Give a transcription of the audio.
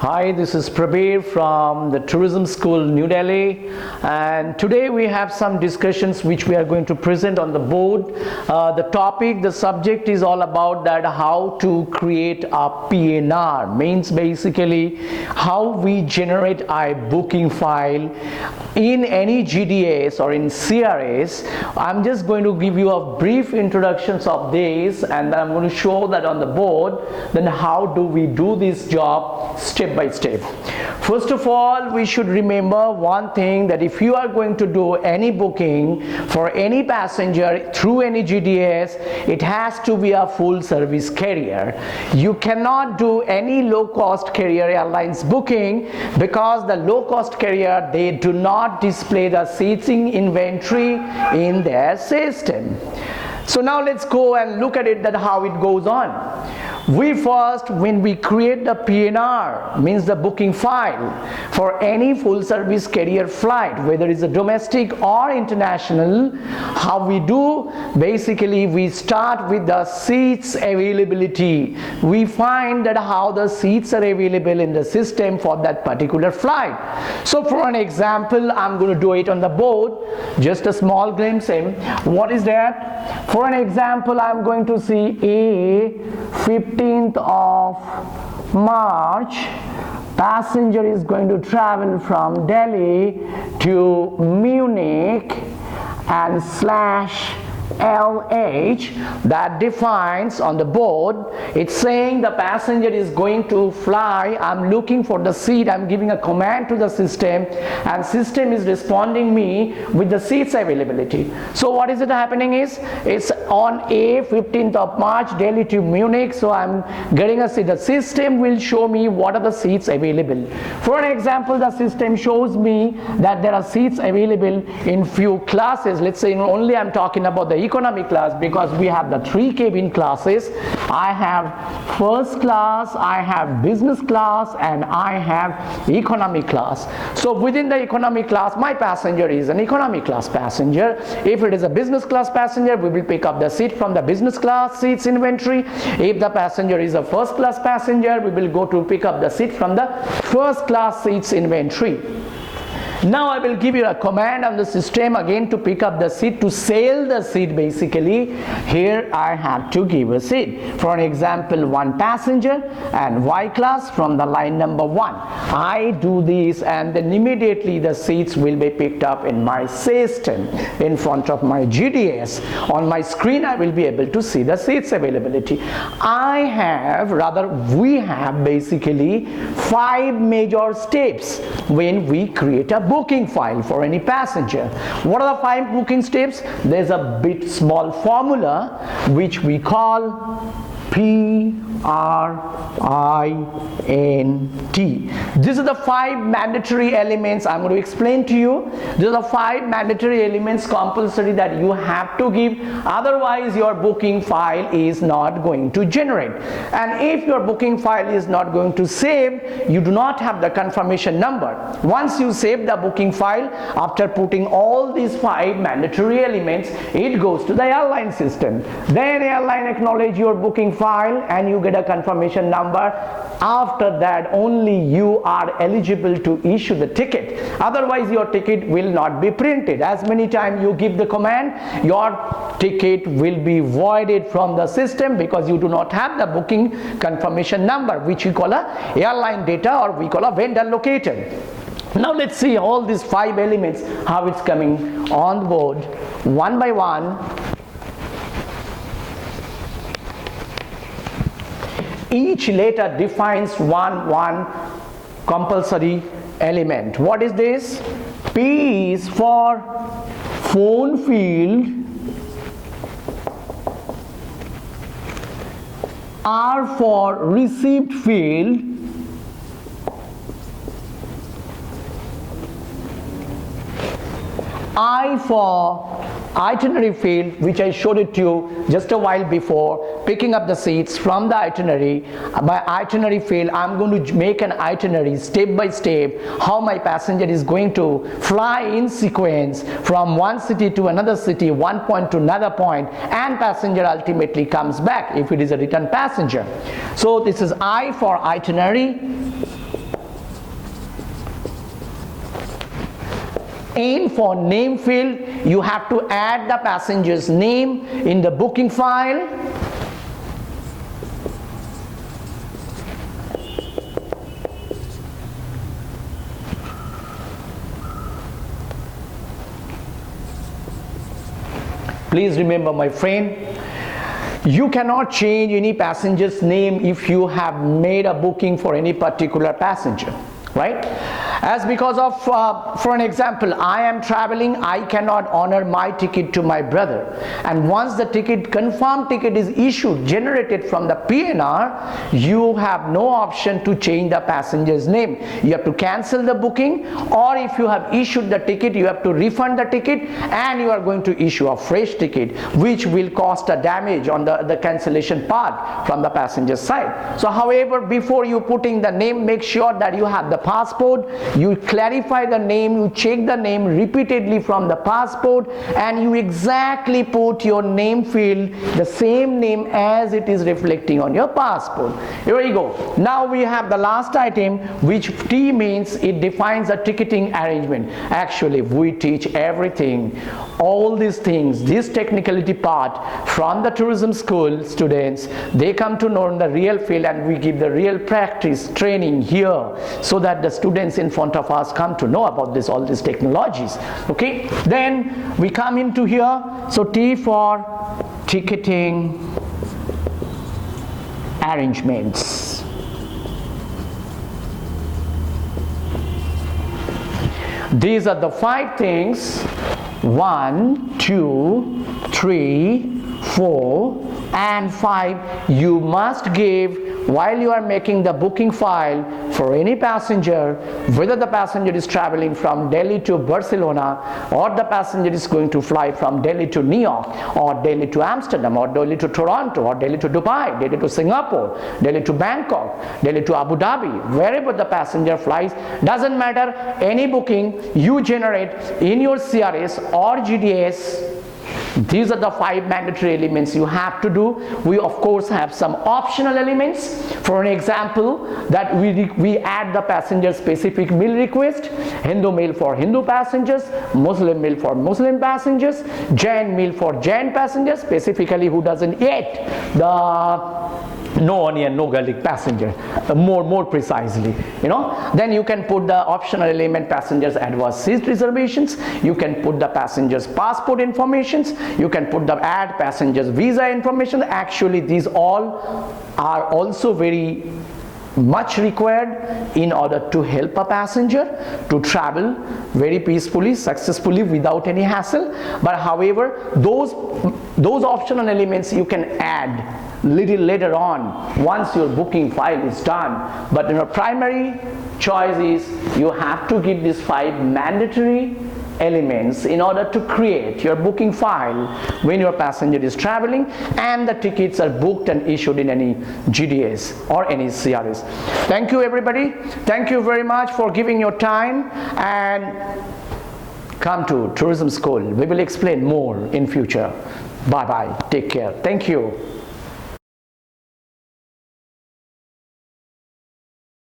Hi, this is Prabir from the Tourism School, New Delhi, and today we have some discussions which we are going to present on the board. The subject is all about that how to create a PNR, means basically how we generate a booking file in any GDS or in CRS. I'm just going to give you a brief introductions of this, and then I'm going to show that on the board, then how do we do this job step by step. First of all, we should remember one thing, that if you are going to do any booking for any passenger through any GDS, it has to be a full service carrier. You cannot do any low cost carrier airlines booking, because the low cost carrier, they do not display the seating inventory in their system. So now let's go and look at it, that how it goes on. When we create the PNR, means the booking file for any full service carrier flight, whether it's a domestic or international, how we do, basically we start with the seats availability. We find that how the seats are available in the system for that particular flight. So for an example, I'm going to do it on the board, just a small glimpse in. What is that? For an example, I'm going to see a 15th of March, passenger is going to travel from Delhi to Munich and /LH. That defines on the board, it's saying the passenger is going to fly. I'm looking for the seat, I'm giving a command to the system, and system is responding me with the seats availability. So what is it happening is, it's on a 15th of March, Delhi to Munich, so I'm getting a seat. The system will show me what are the seats available. For an example, the system shows me that there are seats available in few classes. Let's say only I'm talking about the economy class, because we have the 3 cabin classes. I have first class, I have business class, and I have economy class. So within the economy class, my passenger is an economy class passenger. If it is a business class passenger, we will pick up the seat from the business class seats inventory. If the passenger is a first class passenger, we will go to pick up the seat from the first class seats inventory. Now I will give you a command on the system again to pick up the seat, to sail the seat. Basically here I have to give a seat. For an example, 1 passenger and Y class from the line number 1. I do this, and then immediately the seats will be picked up in my system in front of my GDS. On my screen I will be able to see the seats availability. We have basically 5 major steps when we create a booking file for any passenger. What are the 5 booking steps? There's a bit small formula which we call PRINT. These are the 5 mandatory elements I'm going to explain to you. These are the 5 mandatory elements compulsory that you have to give, otherwise your booking file is not going to generate. And if your booking file is not going to save, you do not have the confirmation number. Once you save the booking file, after putting all these 5 mandatory elements, it goes to the airline system. Then airline acknowledge your booking file and you get a confirmation number. After that only you are eligible to issue the ticket. Otherwise your ticket will not be printed. As many times you give the command, your ticket will be voided from the system, because you do not have the booking confirmation number, which we call a airline data, or we call a vendor locator. Now let's see all these 5 elements, how it's coming on board one by one. Each letter defines one compulsory element. What is this? P is for phone field, R for receipt field, I for itinerary field, which I showed it to you just a while before, picking up the seats from the itinerary. By itinerary field, I'm going to make an itinerary step by step, how my passenger is going to fly in sequence from one city to another city, one point to another point, and passenger ultimately comes back if it is a return passenger. So this is I for itinerary, In for name field, you have to add the passenger's name in the booking file. Please remember, my friend, you cannot change any passenger's name if you have made a booking for any particular passenger, right? As because of, for an example, I am traveling, I cannot honor my ticket to my brother. And once the confirmed ticket is issued, generated from the PNR, you have no option to change the passenger's name. You have to cancel the booking, or if you have issued the ticket, you have to refund the ticket, and you are going to issue a fresh ticket, which will cost a damage on the cancellation part from the passenger side. So however, before you putting the name, make sure that you have the passport, you clarify the name, you check the name repeatedly from the passport, and you exactly put your name field the same name as it is reflecting on your passport. Here we go. Now we have the last item, which T means it defines a ticketing arrangement. Actually, we teach everything, all these things, this technicality part from the tourism school students. They come to know in the real field, and we give the real practice training here so that the students in front of us come to know about this, all these technologies. Okay, then we come into here. So T for ticketing arrangements. These are the 5 things: 1, 2, 3, 4 and 5 you must give while you are making the booking file for any passenger, whether the passenger is traveling from Delhi to Barcelona, or the passenger is going to fly from Delhi to New York, or Delhi to Amsterdam, or Delhi to Toronto, or Delhi to Dubai, Delhi to Singapore, Delhi to Bangkok, Delhi to Abu Dhabi, wherever the passenger flies, doesn't matter, any booking you generate in your CRS or GDS. These are the 5 mandatory elements you have to do. We of course have some optional elements. For an example, that we add the passenger specific meal request: Hindu meal for Hindu passengers, Muslim meal for Muslim passengers, Jain meal for Jain passengers, specifically who doesn't eat the no onion, no garlic passenger, more precisely, you know. Then you can put the optional element passengers advance seat reservations, you can put the passengers passport informations, you can put the add passengers visa information. Actually these all are also very much required in order to help a passenger to travel very peacefully, successfully, without any hassle. But however, those optional elements you can add little later on once your booking file is done. But your primary choice is you have to give these 5 mandatory elements in order to create your booking file when your passenger is traveling and the tickets are booked and issued in any GDS or any CRS. Thank you everybody. Thank you very much for giving your time, and come to tourism school. We will explain more in future. Bye bye. Take care. Thank you.